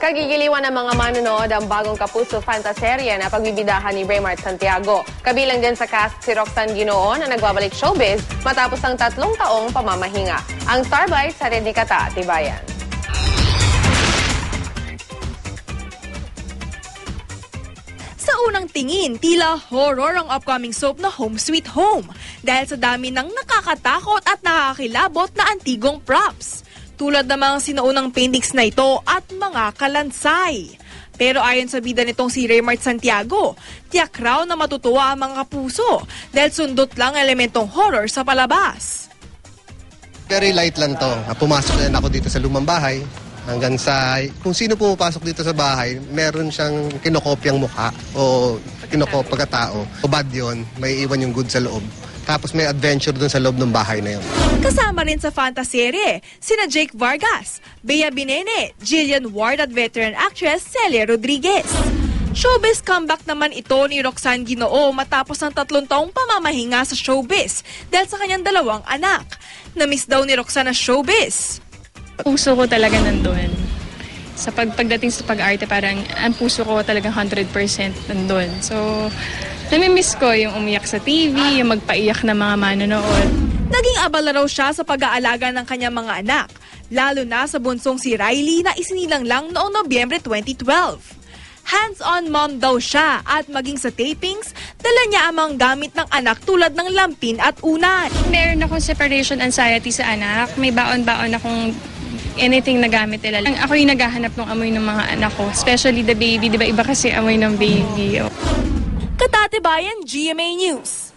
Kagigiliwan ng mga manonood ang bagong Kapuso fantaserye na pagbibidahan ni Raymart Santiago. Kabilang din sa cast si Roxanne Ginoo na nagbabalik showbiz matapos ang 3 taong pamamahinga. Ang Starbite sa rin ni Kata Tibayan. Sa unang tingin, tila horror ang upcoming soap na Home Sweet Home dahil sa dami ng nakakatakot at nakakilabot na antigong props. Tulad ng mga sinaunang paintings na ito at mga kalansay. Pero ayon sa bida nitong si Raymart Santiago, tiyak raw na matutuwa ang mga kapuso dahil sundot lang elementong horror sa palabas. Very light lang to. Pumasok na ako dito sa lumang bahay. Hanggang sa, kung sino pumapasok dito sa bahay, meron siyang kinokopyang mukha o kinokopyang tao. O bad yun, may iwan yung good sa loob. Tapos may adventure dun sa loob ng bahay na yun. Kasama rin sa fantaserye, sina Jake Vargas, Bea Binene, Jillian Ward at veteran actress Celia Rodriguez. Showbiz comeback naman ito ni Roxanne Ginoo matapos ng 3 taong pamamahinga sa showbiz dahil sa kanyang 2 anak. Na-miss daw ni Roxanne ang showbiz. Puso ko talaga nandun. Sa pagdating sa pag-arte, parang ang puso ko talagang 100% nandun. So, namimiss ko yung umiyak sa TV, yung magpaiyak na mga manonood. Naging abala raw siya sa pag-aalaga ng kanyang mga anak, lalo na sa bunsong si Riley na isinilang lang noong Nobyembre 2012. Hands-on mom daw siya at maging sa tapings, dala niya ang mga gamit ng anak tulad ng lampin at unan. Meron akong separation anxiety sa anak. May baon-baon akong anything na gamit nila. Ako yung naghahanap ng amoy ng mga anak ko, especially the baby. Di ba iba kasi amoy ng baby? Kata Tibayan, GMA News.